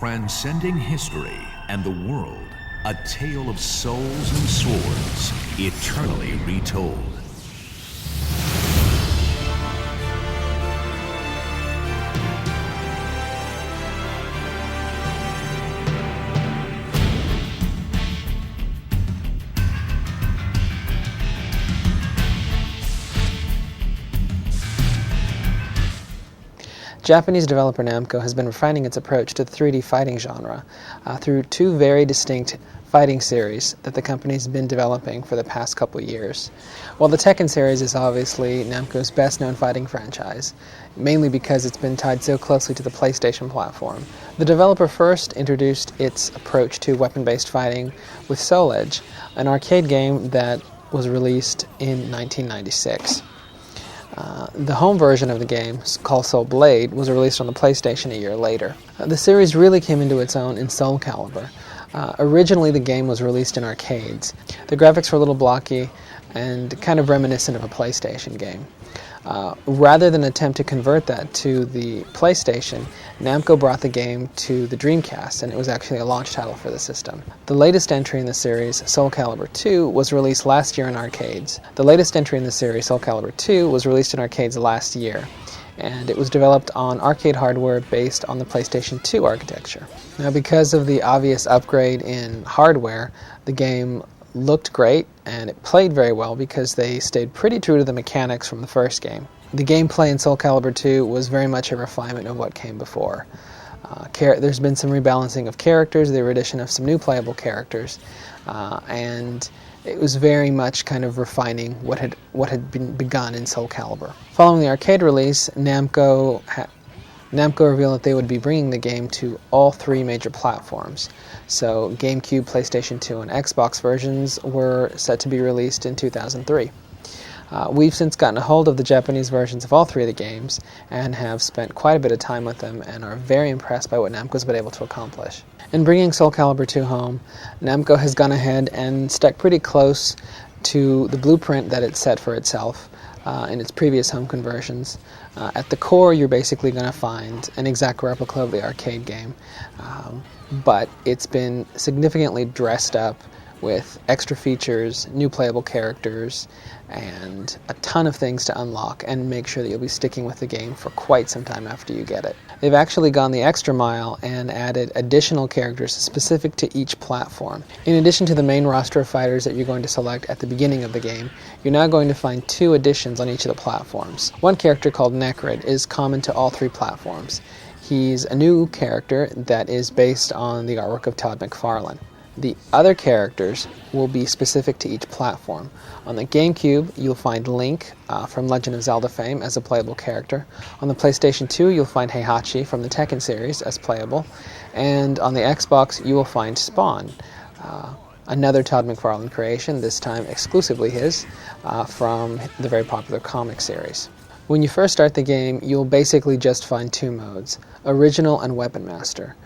Transcending history and the world, a tale of souls and swords, eternally retold. Japanese developer Namco has been refining its approach to the 3D fighting genre through two very distinct fighting series that the company's been developing for the past couple years. While the Tekken series is obviously Namco's best-known fighting franchise, mainly because it's been tied so closely to the PlayStation platform, the developer first introduced its approach to weapon-based fighting with Soul Edge, an arcade game that was released in 1996. The home version of the game, called Soul Blade, was released on the PlayStation a year later. The series really came into its own in Soul Calibur. Originally the game was released in arcades. The graphics were a little blocky and kind of reminiscent of a PlayStation game. Rather than attempt to convert that to the PlayStation, Namco brought the game to the Dreamcast, and it was actually a launch title for the system. The latest entry in the series, Soul Calibur 2, was released last year in arcades. The latest entry in the series, Soul Calibur 2, was released in arcades last year, and it was developed on arcade hardware based on the PlayStation 2 architecture. Now, because of the obvious upgrade in hardware, the game looked great, and it played very well because they stayed pretty true to the mechanics from the first game. The gameplay in Soul Calibur 2 was very much a refinement of what came before. There's been some rebalancing of characters, the addition of some new playable characters, and it was very much kind of refining what had been begun in Soul Calibur. Following the arcade release, Namco revealed that they would be bringing the game to all three major platforms. So Gamecube, PlayStation 2, and Xbox versions were set to be released in 2003. We've since gotten a hold of the Japanese versions of all three of the games and have spent quite a bit of time with them and are very impressed by what Namco's been able to accomplish. In bringing Soul Calibur 2 home, Namco has gone ahead and stuck pretty close to the blueprint that it set for itself in its previous home conversions. At the core, you're basically going to find an exact replica of the arcade game, but it's been significantly dressed up with extra features, new playable characters, and a ton of things to unlock and make sure that you'll be sticking with the game for quite some time after you get it. They've actually gone the extra mile and added additional characters specific to each platform. In addition to the main roster of fighters that you're going to select at the beginning of the game, you're now going to find two additions on each of the platforms. One character called Necrid is common to all three platforms. He's a new character that is based on the artwork of Todd McFarlane. The other characters will be specific to each platform. On the Gamecube, you'll find Link from Legend of Zelda fame as a playable character. On the PlayStation 2, you'll find Heihachi from the Tekken series as playable. And on the Xbox, you will find Spawn, another Todd McFarlane creation, this time exclusively his, from the very popular comic series. When you first start the game, you'll basically just find two modes, Original and Weapon Master.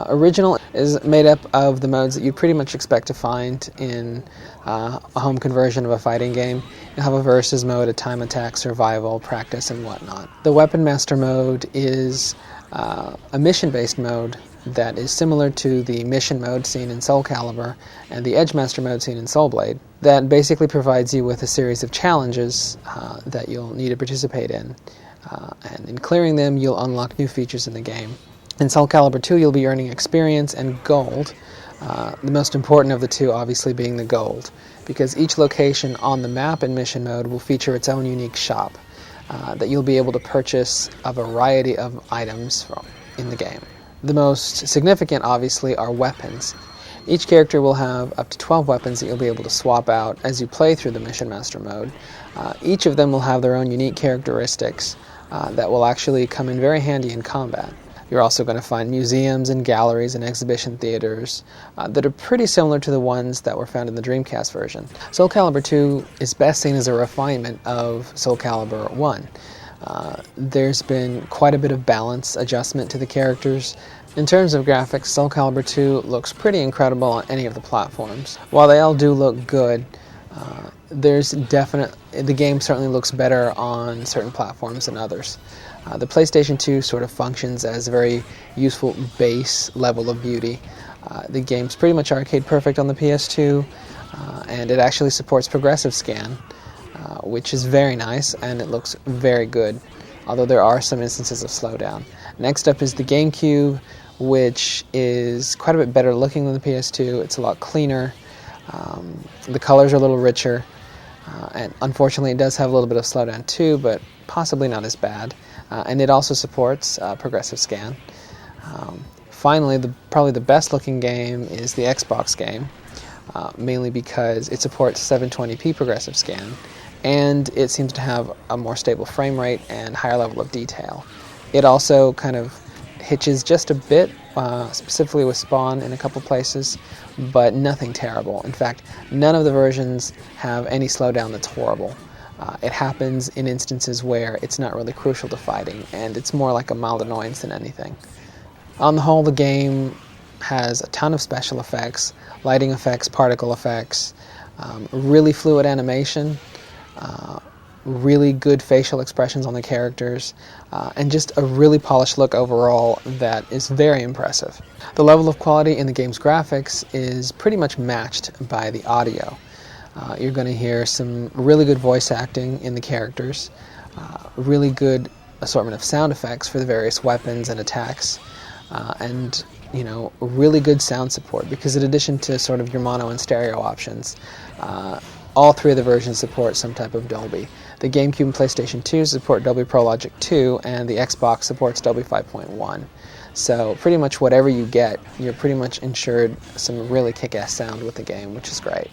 Original is made up of the modes that you pretty much expect to find in a home conversion of a fighting game. You'll have a versus mode, a time attack, survival, practice, and whatnot. The Weapon Master mode is a mission-based mode that is similar to the mission mode seen in Soul Calibur and the Edge Master mode seen in Soul Blade, that basically provides you with a series of challenges that you'll need to participate in. And in clearing them, you'll unlock new features in the game. In Soul Calibur 2, you'll be earning experience and gold, the most important of the two obviously being the gold, because each location on the map in mission mode will feature its own unique shop that you'll be able to purchase a variety of items from in the game. The most significant, obviously, are weapons. Each character will have up to 12 weapons that you'll be able to swap out as you play through the Mission Master mode. Each of them will have their own unique characteristics that will actually come in very handy in combat. You're also going to find museums and galleries and exhibition theaters that are pretty similar to the ones that were found in the Dreamcast version. Soul Calibur 2 is best seen as a refinement of Soul Calibur 1. There's been quite a bit of balance adjustment to the characters. In terms of graphics, Soul Calibur 2 looks pretty incredible on any of the platforms. While they all do look good, the game certainly looks better on certain platforms than others. The PlayStation 2 sort of functions as a very useful base level of beauty. The game's pretty much arcade perfect on the PS2, and it actually supports progressive scan, which is very nice, and it looks very good, although there are some instances of slowdown. Next up is the Gamecube, which is quite a bit better looking than the PS2. It's a lot cleaner. The colors are a little richer, and unfortunately it does have a little bit of slowdown too, but possibly not as bad. And it also supports progressive scan. Finally, probably the best looking game is the Xbox game, mainly because it supports 720p progressive scan, and it seems to have a more stable frame rate and higher level of detail. It also kind of hitches just a bit, specifically with spawn in a couple places, but nothing terrible. In fact, none of the versions have any slowdown that's horrible. It happens in instances where it's not really crucial to fighting, and it's more like a mild annoyance than anything. On the whole, the game has a ton of special effects, lighting effects, particle effects, really fluid animation, really good facial expressions on the characters, and just a really polished look overall that is very impressive. The level of quality in the game's graphics is pretty much matched by the audio. You're going to hear some really good voice acting in the characters, really good assortment of sound effects for the various weapons and attacks, and really good sound support, because in addition to sort of your mono and stereo options, all three of the versions support some type of Dolby. The GameCube and PlayStation 2 support Dolby Pro Logic 2, and the Xbox supports Dolby 5.1. So pretty much whatever you get, you're pretty much ensured some really kick-ass sound with the game, which is great.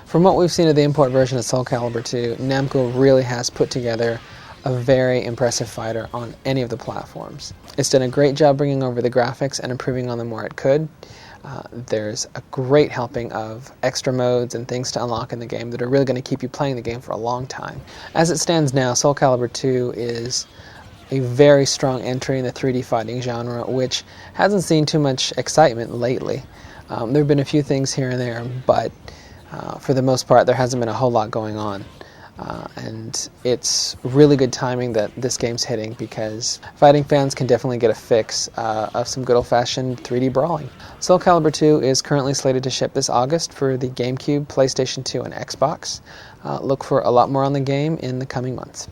From what we've seen of the import version of Soul Calibur 2, Namco really has put together a very impressive fighter on any of the platforms. It's done a great job bringing over the graphics and improving on them where it could. There's a great helping of extra modes and things to unlock in the game that are really going to keep you playing the game for a long time. As it stands now, Soul Calibur 2 is a very strong entry in the 3D fighting genre, which hasn't seen too much excitement lately. There have been a few things here and there, but for the most part there hasn't been a whole lot going on. And it's really good timing that this game's hitting, because fighting fans can definitely get a fix of some good old-fashioned 3D brawling. Soul Calibur 2 is currently slated to ship this August for the GameCube, PlayStation 2, and Xbox. Look for a lot more on the game in the coming months.